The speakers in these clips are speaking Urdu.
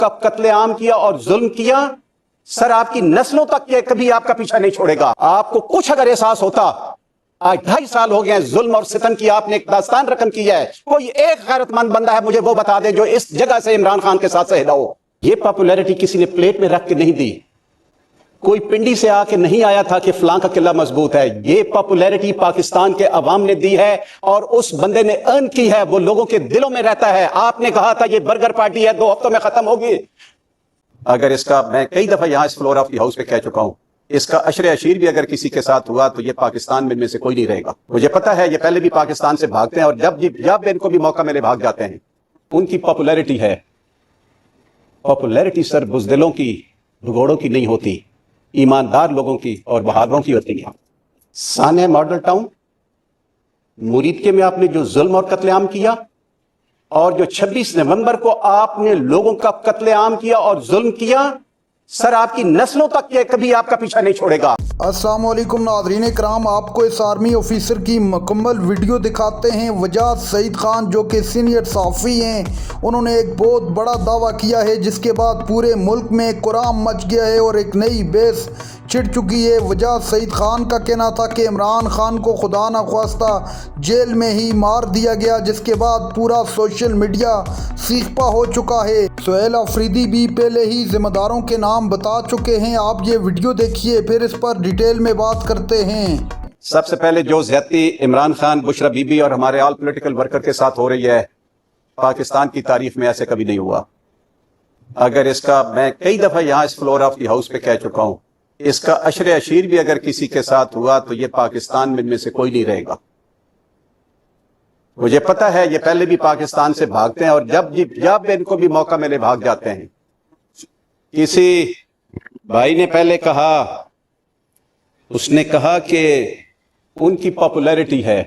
کا قتل عام کیا اور ظلم کیا، سر آپ کی نسلوں تک یہ کبھی آپ کا پیچھا نہیں چھوڑے گا۔ آپ کو کچھ اگر احساس ہوتا، آج 2.5 سال ہو گئے ہیں ظلم اور ستم کی آپ نے ایک داستان رقم کی ہے، کوئی ایک غیرت مند بندہ ہے مجھے وہ بتا دے جو اس جگہ سے عمران خان کے ساتھ سہیلا ہو۔ یہ پاپولیرٹی کسی نے پلیٹ میں رکھ کے نہیں دی، کوئی پنڈی سے آ کے نہیں آیا تھا کہ فلاں کا قلعہ مضبوط ہے۔ یہ پاپولیرٹی پاکستان کے عوام نے دی ہے اور اس بندے نے ارن کی ہے، وہ لوگوں کے دلوں میں رہتا ہے۔ آپ نے کہا تھا یہ برگر پارٹی ہے 2 ہفتوں میں ختم ہوگی۔ اگر اس کا، میں کئی دفعہ یہاں اس فلور آف دی ہاؤس پہ کہہ چکا ہوں، اس کا عشر عشیر بھی اگر کسی کے ساتھ ہوا تو یہ پاکستان میں سے کوئی نہیں رہے گا۔ مجھے پتا ہے یہ پہلے بھی پاکستان سے بھاگتے ہیں اور جب ان کو بھی موقع ملے بھاگ جاتے ہیں۔ ان کی پاپولیرٹی ہے، پاپولیرٹی سر بزدلوں کی، بھگوڑوں کی نہیں ہوتی، ایماندار لوگوں کی اور بہادروں کی ہوتی ہے۔ سانحہ ماڈل ٹاؤن مریدکے میں آپ نے جو ظلم اور قتل عام کیا، اور جو 26 نومبر کو آپ نے لوگوں کا قتل عام کیا اور ظلم کیا، سر آپ کی نسلوں تک یہ کبھی آپ کا پیچھا نہیں چھوڑے گا۔ السلام علیکم ناظرین کرام، آپ کو اس آرمی آفیسر کی مکمل ویڈیو دکھاتے ہیں۔ وجاہت سعید خان جو کہ سینئر صحافی ہیں، انہوں نے ایک بہت بڑا دعویٰ کیا ہے جس کے بعد پورے ملک میں کرام مچ گیا ہے اور ایک نئی بحث چھڑ چکی ہے۔ وجاہت سعید خان کا کہنا تھا کہ عمران خان کو خدا نخواستہ جیل میں ہی مار دیا گیا، جس کے بعد پورا سوشل میڈیا سیخ پا ہو چکا ہے۔ سہیل آفریدی بھی پہلے ہی ذمہ داروں کے نام بتا چکے ہیں۔ آپ یہ ویڈیو دیکھیے، پھر اس پر ڈیٹیل میں بات کرتے ہیں۔ سب سے پہلے جو زیادتی عمران خان، بشرا بی بی اور ہمارے آل پولیٹیکل ورکر کے ساتھ ہو رہی ہے، پاکستان کی تاریخ میں ایسے کبھی نہیں ہوا۔ اگر اس کا، میں کئی دفعہ یہاں اس فلور آف دی ہاؤس پہ کہہ چکا ہوں، اس کا عشر عشیر بھی اگر کسی کے ساتھ ہوا تو یہ پاکستان میں سے کوئی نہیں رہے گا۔ مجھے پتا ہے یہ پہلے بھی پاکستان سے بھاگتے ہیں اور جب ان کو بھی موقع ملے بھاگ جاتے ہیں۔ کسی بھائی نے پہلے کہا، اس نے کہا کہ ان کی پاپولیرٹی ہے،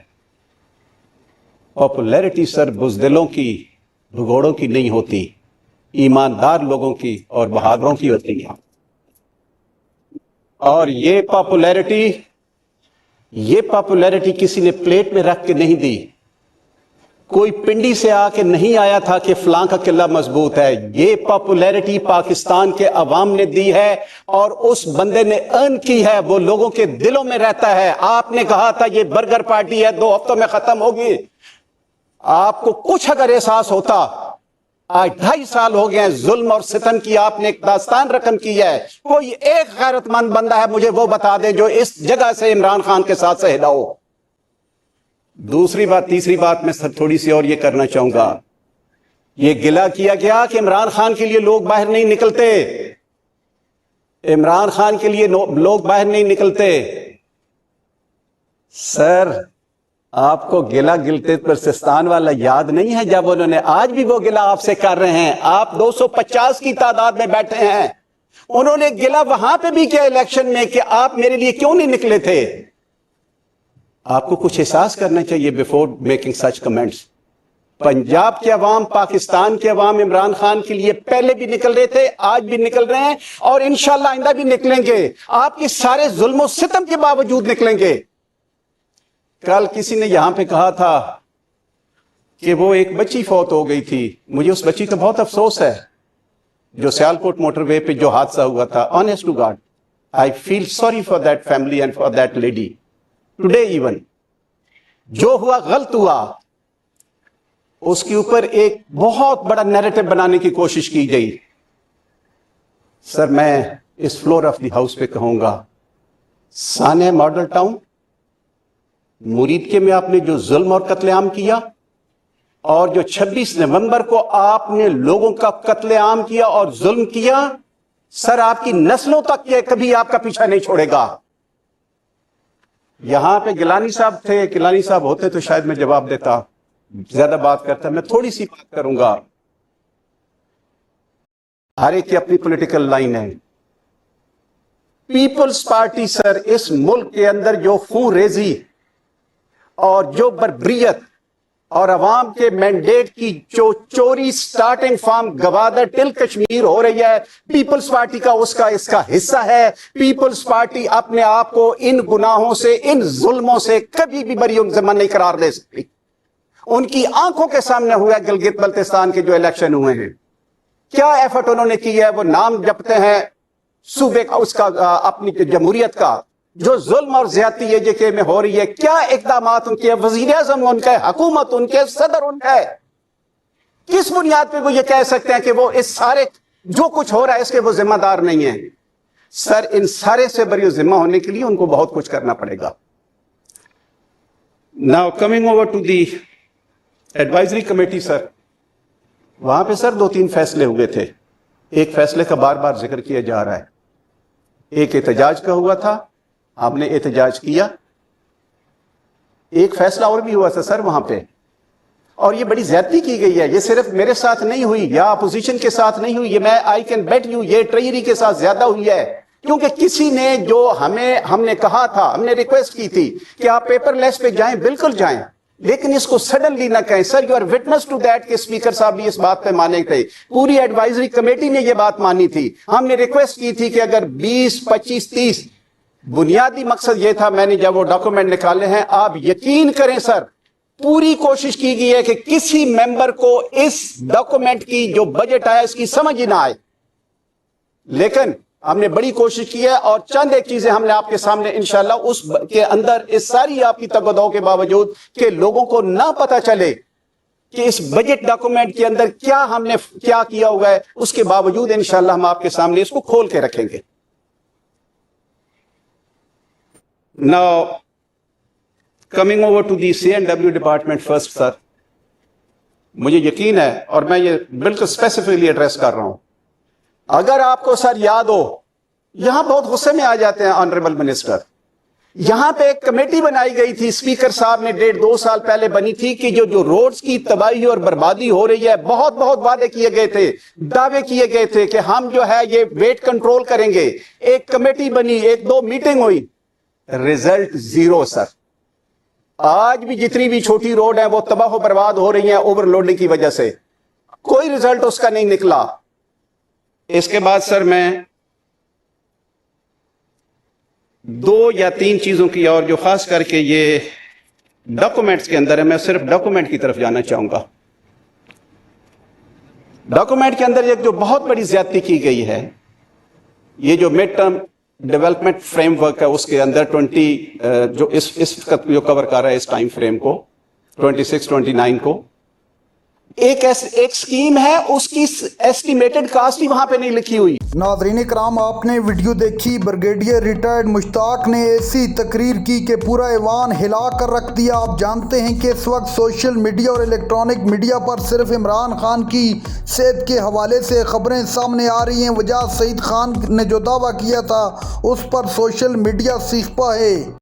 پاپولیرٹی سر بزدلوں کی، بھگوڑوں کی نہیں ہوتی، ایماندار لوگوں کی اور بہادروں کی ہوتی ہے۔ اور یہ پاپولیرٹی کسی نے پلیٹ میں رکھ کے نہیں دی، کوئی پنڈی سے آ کے نہیں آیا تھا کہ فلاں کا قلعہ مضبوط ہے۔ یہ پاپولیرٹی پاکستان کے عوام نے دی ہے اور اس بندے نے ارن کی ہے، وہ لوگوں کے دلوں میں رہتا ہے۔ آپ نے کہا تھا یہ برگر پارٹی ہے 2 ہفتوں میں ختم ہوگی۔ آپ کو کچھ اگر احساس ہوتا، آج 2.5 سال ہو گئے ہیں ظلم اور ستم کی آپ نے ایک داستان رقم کی ہے، کوئی ایک غیرت مند بندہ ہے مجھے وہ بتا دے جو اس جگہ سے عمران خان کے ساتھ سہیلا ہو۔ تیسری بات میں تھوڑی سی اور یہ کرنا چاہوں گا، یہ گلہ کیا گیا کہ عمران خان کے لیے لوگ باہر نہیں نکلتے، عمران خان کے لیے لوگ باہر نہیں نکلتے۔ سر آپ کو گلہ گلگت بلتستان والا یاد نہیں ہے جب انہوں نے، آج بھی وہ گلہ آپ سے کر رہے ہیں، آپ 250 کی تعداد میں بیٹھے ہیں، انہوں نے گلہ وہاں پہ بھی کیا الیکشن میں کہ آپ میرے لیے کیوں نہیں نکلے تھے۔ آپ کو کچھ احساس کرنا چاہیے before making such comments. Punjab کے عوام، پاکستان کے عوام عمران خان کے لیے پہلے بھی نکل رہے تھے، آج بھی نکل رہے ہیں اور انشاءاللہ آئندہ بھی نکلیں گے، آپ کی سارے ظلم و ستم کے باوجود نکلیں گے۔ کل کسی نے یہاں پہ کہا تھا کہ وہ ایک بچی فوت ہو گئی تھی، مجھے اس بچی کا بہت افسوس ہے، جو سیالکوٹ موٹر وے پہ جو حادثہ ہوا تھا۔ Honest to god I feel sorry for that family and for that lady today even. جو ہوا غلط ہوا، اس کے اوپر ایک بہت بڑا نیریٹو بنانے کی کوشش کی گئی۔ سر میں اس فلور آف دی ہاؤس پہ کہوں گا، سانحہ ماڈل ٹاؤن مریدکے میں آپ نے جو ظلم اور قتل عام کیا، اور جو 26 نومبر کو آپ نے لوگوں کا قتل عام کیا اور ظلم کیا، سر آپ کی نسلوں تک یہ کبھی آپ کا پیچھا نہیں چھوڑے گا۔ یہاں پہ گیلانی صاحب تھے، گیلانی صاحب ہوتے تو شاید میں جواب دیتا، زیادہ بات کرتا، میں تھوڑی سی بات کروں گا۔ ہر ایک کی اپنی پولیٹیکل لائن ہے۔ پیپلز پارٹی سر اس ملک کے اندر جو خون ریزی اور جو بربریت اور عوام کے مینڈیٹ کی جو چوری سٹارٹنگ فرام گوادر ٹل کشمیر ہو رہی ہے، پیپلز پارٹی کا اس کا حصہ ہے۔ پیپلز پارٹی اپنے آپ کو ان گناہوں سے، ان ظلموں سے کبھی بھی بری ضمن نہیں قرار دے سکتی۔ ان کی آنکھوں کے سامنے ہوا گلگت بلتستان کے جو الیکشن ہوئے ہیں، کیا ایفرٹ انہوں نے کی ہے؟ وہ نام جپتے ہیں صوبے کا، اس کا اپنی جمہوریت کا، جو ظلم اور زیادتی یہ جگہ میں ہو رہی ہے، کیا اقدامات ان کے، وزیر اعظم ان کا ہے، حکومت ان کے، صدر ان کا ہے، کس بنیاد پہ وہ یہ کہہ سکتے ہیں کہ وہ اس سارے جو کچھ ہو رہا ہے اس کے وہ ذمہ دار نہیں ہیں؟ سر، ان سارے سے بری ذمہ ہونے کے لیے ان کو بہت کچھ کرنا پڑے گا. Now coming over to the advisory committee, سر، وہاں پہ سر 2-3 فیصلے ہوئے تھے. ایک فیصلے کا بار بار ذکر کیا جا رہا ہے. ایک احتجاج کا ہوا تھا، آپ نے احتجاج کیا. ایک فیصلہ اور بھی ہوا تھا سر وہاں پہ، اور یہ بڑی زیادتی کی گئی ہے. یہ صرف میرے ساتھ نہیں ہوئی یا اپوزیشن کے ساتھ نہیں ہوئی، یہ میں آئی کین بیٹ یو یہ ٹریجری کے ساتھ زیادہ ہوئی ہے. کیونکہ کسی نے جو ہم نے کہا تھا، ہم نے ریکویسٹ کی تھی کہ آپ پیپر لیس پہ جائیں، بالکل جائیں، لیکن اس کو سڈنلی نہ کہیں. Sir, you are witness to that کہ اسپیکر صاحب بھی اس بات پہ مانے تھے، پوری ایڈوائزری کمیٹی نے یہ بات مانی تھی. ہم نے ریکویسٹ کی تھی کہ اگر 20, 25, 30 بنیادی مقصد یہ تھا. میں نے جب وہ ڈاکومنٹ نکالے ہیں، آپ یقین کریں سر، پوری کوشش کی گئی ہے کہ کسی ممبر کو اس ڈاکومنٹ کی جو بجٹ آیا اس کی سمجھ ہی نہ آئے. لیکن ہم نے بڑی کوشش کی ہے، اور چند ایک چیزیں ہم نے آپ کے سامنے انشاءاللہ اس کے اندر، اس ساری آپ کی تگ و دو کے باوجود کہ لوگوں کو نہ پتا چلے کہ اس بجٹ ڈاکومنٹ کے اندر کیا ہم نے کیا کیا ہوا ہے، اس کے باوجود انشاءاللہ ہم آپ کے سامنے اس کو کھول کے رکھیں گے. Now coming over to the C&W department first, sir. مجھے یقین ہے، اور میں یہ بالکل اسپیسیفکلی ایڈریس کر رہا ہوں، اگر آپ کو سر یاد ہو، یہاں بہت غصے میں آ جاتے ہیں آنریبل منسٹر. یہاں پہ ایک کمیٹی بنائی گئی تھی، اسپیکر صاحب نے 1.5-2 سال پہلے بنی تھی، کہ جو روڈز کی تباہی اور بربادی ہو رہی ہے، بہت وعدے کیے گئے تھے، دعوے کیے گئے تھے کہ ہم جو ہے یہ ویٹ کنٹرول کریں گے. ایک کمیٹی بنی، 1-2 میٹنگ ہوئی، ریزلٹ زیرو سر. آج بھی جتنی بھی چھوٹی روڈ ہیں وہ تباہ و برباد ہو رہی ہیں اوور لوڈنگ کی وجہ سے، کوئی ریزلٹ اس کا نہیں نکلا. اس کے بعد سر میں 2 یا 3 چیزوں کی، اور جو خاص کر کے یہ ڈاکومنٹس کے اندر ہے، میں صرف ڈاکومنٹ کی طرف جانا چاہوں گا. ڈاکومنٹ کے اندر ایک جو بہت بڑی زیادتی کی گئی ہے، یہ جو mid term development frame work ہے، اس کے اندر 20 جو اس جو کور کر رہا ہے اس ٹائم فریم کو، 26-29 کو، ایک سکیم ہے، اس کی ایسٹیمیٹڈ کاسٹ ہی وہاں پہ نہیں لکھی ہوئی. ناظرین کرام، آپ نے ویڈیو دیکھی. بریگیڈیئر ریٹائرڈ مشتاق نے ایسی تقریر کی کہ پورا ایوان ہلا کر رکھ دیا. آپ جانتے ہیں کہ اس وقت سوشل میڈیا اور الیکٹرانک میڈیا پر صرف عمران خان کی صحت کے حوالے سے خبریں سامنے آ رہی ہیں. وجاہت سعید خان نے جو دعویٰ کیا تھا اس پر سوشل میڈیا سیخپا ہے.